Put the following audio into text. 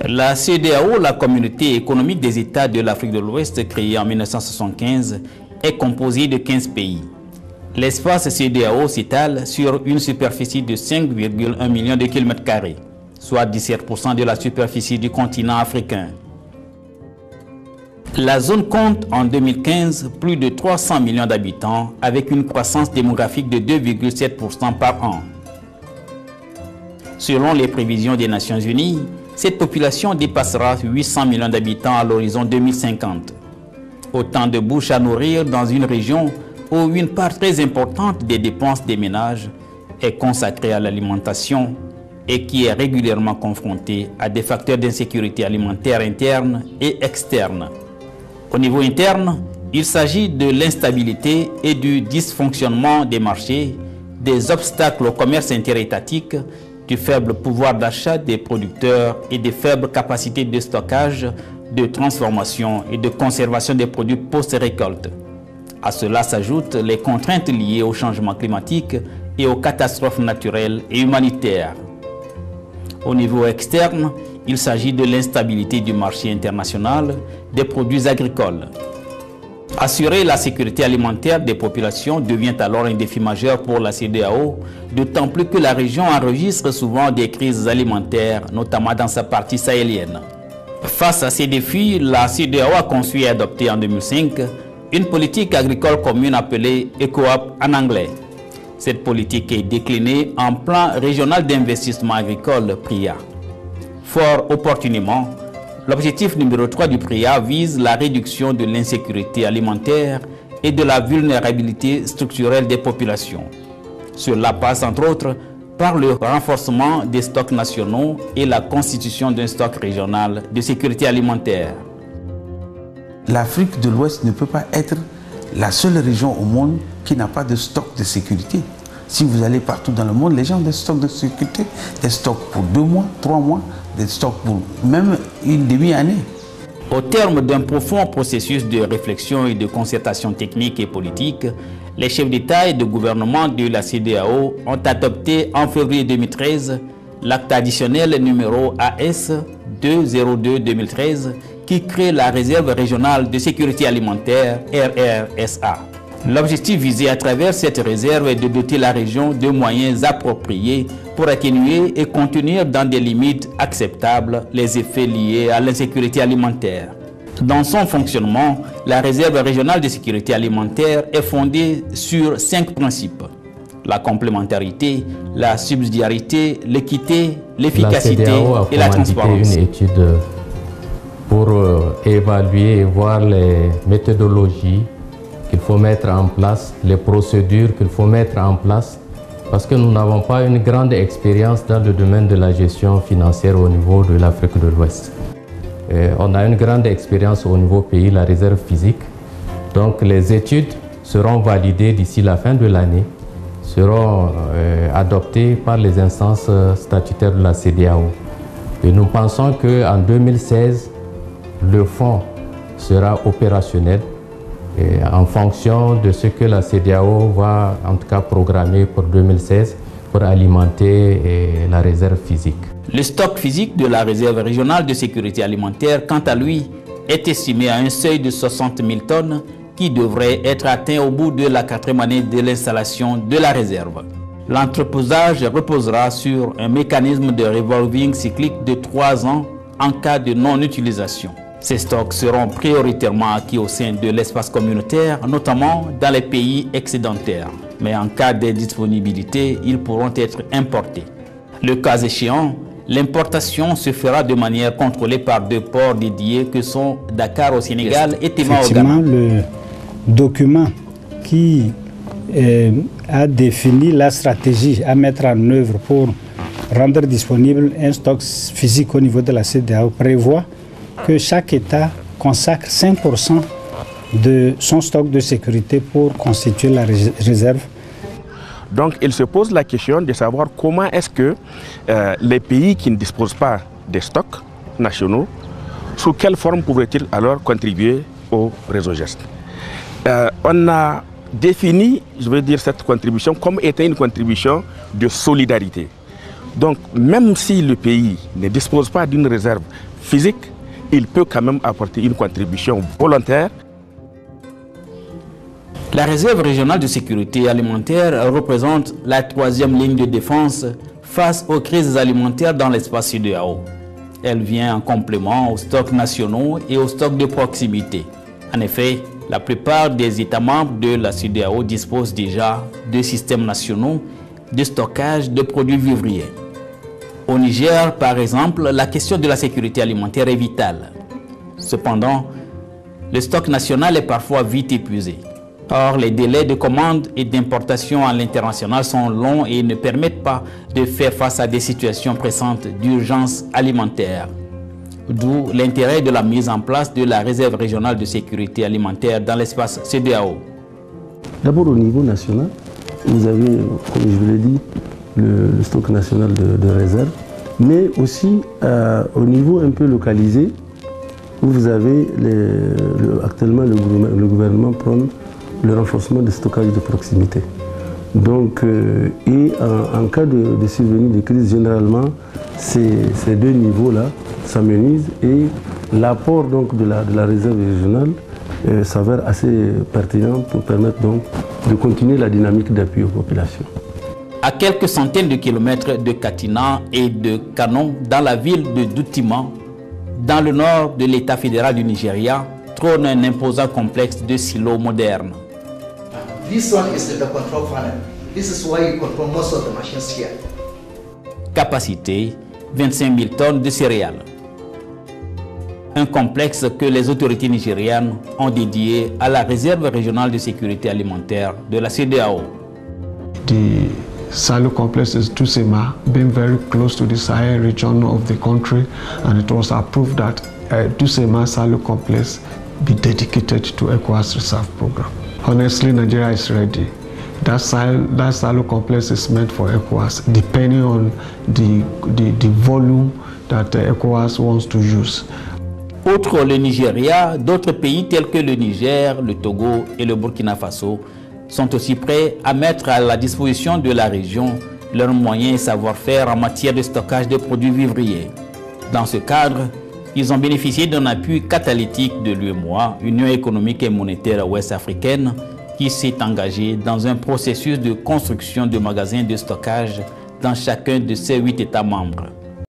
La CEDEAO, la Communauté économique des États de l'Afrique de l'Ouest, créée en 1975, est composée de 15 pays. L'espace CEDEAO s'étale sur une superficie de 5,1 millions de kilomètres carrés, soit 17% de la superficie du continent africain. La zone compte en 2015 plus de 300 millions d'habitants avec une croissance démographique de 2,7% par an. Selon les prévisions des Nations Unies, cette population dépassera 800 millions d'habitants à l'horizon 2050. Autant de bouches à nourrir dans une région où une part très importante des dépenses des ménages est consacrée à l'alimentation et qui est régulièrement confrontée à des facteurs d'insécurité alimentaire interne et externe. Au niveau interne, il s'agit de l'instabilité et du dysfonctionnement des marchés, des obstacles au commerce interétatique, du faible pouvoir d'achat des producteurs et des faibles capacités de stockage, de transformation et de conservation des produits post-récolte. À cela s'ajoutent les contraintes liées au changement climatique et aux catastrophes naturelles et humanitaires. Au niveau externe, il s'agit de l'instabilité du marché international des produits agricoles. Assurer la sécurité alimentaire des populations devient alors un défi majeur pour la CEDEAO, d'autant plus que la région enregistre souvent des crises alimentaires, notamment dans sa partie sahélienne. Face à ces défis, la CEDEAO a conçu et adopté en 2005 une politique agricole commune appelée ECOAP en anglais. Cette politique est déclinée en plan régional d'investissement agricole PRIA. Fort opportunément, l'objectif numéro 3 du PRIA vise la réduction de l'insécurité alimentaire et de la vulnérabilité structurelle des populations. Cela passe entre autres par le renforcement des stocks nationaux et la constitution d'un stock régional de sécurité alimentaire. L'Afrique de l'Ouest ne peut pas être la seule région au monde qui n'a pas de stock de sécurité. Si vous allez partout dans le monde, les gens ont des stocks de sécurité, des stocks pour 2 mois, 3 mois, des stocks pour même une demi-année. Au terme d'un profond processus de réflexion et de concertation technique et politique, les chefs d'État et de gouvernement de la CEDEAO ont adopté en février 2013 l'acte additionnel numéro AS 202-2013 qui crée la réserve régionale de sécurité alimentaire RRSA. L'objectif visé à travers cette réserve est de doter la région de moyens appropriés pour atténuer et contenir dans des limites acceptables les effets liés à l'insécurité alimentaire. Dans son fonctionnement, la réserve régionale de sécurité alimentaire est fondée sur 5 principes: la complémentarité, la subsidiarité, l'équité, l'efficacité et la transparence. Une étude pour évaluer et voir les méthodologies qu'il faut mettre en place, les procédures qu'il faut mettre en place, parce que nous n'avons pas une grande expérience dans le domaine de la gestion financière au niveau de l'Afrique de l'Ouest. On a une grande expérience au niveau pays, la réserve physique. Donc les études seront validées d'ici la fin de l'année, seront adoptées par les instances statutaires de la CEDEAO. Et nous pensons qu'en 2016, le fonds sera opérationnel en fonction de ce que la CEDEAO va en tout cas programmer pour 2016 pour alimenter la réserve physique. Le stock physique de la réserve régionale de sécurité alimentaire, quant à lui, est estimé à un seuil de 60 000 tonnes qui devrait être atteint au bout de la 4e année de l'installation de la réserve. L'entreposage reposera sur un mécanisme de revolving cyclique de 3 ans en cas de non-utilisation. Ces stocks seront prioritairement acquis au sein de l'espace communautaire, notamment dans les pays excédentaires. Mais en cas d'indisponibilité, ils pourront être importés. Le cas échéant, l'importation se fera de manière contrôlée par 2 ports dédiés que sont Dakar au Sénégal et Tema au Ghana. Le document qui a défini la stratégie à mettre en œuvre pour rendre disponible un stock physique au niveau de la CEDEAO prévoit que chaque État consacre 5% de son stock de sécurité pour constituer la réserve. Donc il se pose la question de savoir comment est-ce que les pays qui ne disposent pas des stocks nationaux, sous quelle forme pourraient-ils alors contribuer au réseau GEST. On a défini, je veux dire, cette contribution comme étant une contribution de solidarité. Donc même si le pays ne dispose pas d'une réserve physique, il peut quand même apporter une contribution volontaire. La réserve régionale de sécurité alimentaire représente la troisième ligne de défense face aux crises alimentaires dans l'espace CEDEAO. Elle vient en complément aux stocks nationaux et aux stocks de proximité. En effet, la plupart des États membres de la CEDEAO disposent déjà de systèmes nationaux de stockage de produits vivriers. Au Niger, par exemple, la question de la sécurité alimentaire est vitale. Cependant, le stock national est parfois vite épuisé. Or, les délais de commande et d'importation à l'international sont longs et ne permettent pas de faire face à des situations pressantes d'urgence alimentaire. D'où l'intérêt de la mise en place de la réserve régionale de sécurité alimentaire dans l'espace CEDEAO. D'abord, au niveau national, vous avez, comme je vous l'ai dit, le stock national de réserve, mais aussi au niveau un peu localisé, où vous avez actuellement le gouvernement prône le renforcement du stockage de proximité. Donc, en cas de survenue de crise, généralement, ces deux niveaux-là s'amenuisent et l'apport donc de la réserve régionale s'avère assez pertinent pour permettre donc de continuer la dynamique d'appui aux populations. À quelques centaines de kilomètres de Katina et de Kano, dans la ville de Doutima, dans le nord de l'État fédéral du Nigeria, trône un imposant complexe de silos modernes. This one is the control panel. This is why you control most of the machines here. Capacité 25 000 tonnes de céréales. Un complexe que les autorités nigérianes ont dédié à la réserve régionale de sécurité alimentaire de la CEDEAO. The silo complex is Tusema, being very close to the Sahel region of the country, and it was approved that Tusema silo complex be dedicated to ECOWAS reserve program. Honestly, Nigeria is ready. That silo complex is meant for ECOWAS, depending on the volume that ECOWAS wants to use. Outre le Nigeria, d'autres pays tels que le Niger, le Togo et le Burkina Faso sont aussi prêts à mettre à la disposition de la région leurs moyens et savoir-faire en matière de stockage de produits vivriers. Dans ce cadre, ils ont bénéficié d'un appui catalytique de l'UEMOA, Union économique et monétaire ouest-africaine, qui s'est engagée dans un processus de construction de magasins de stockage dans chacun de ses 8 États membres.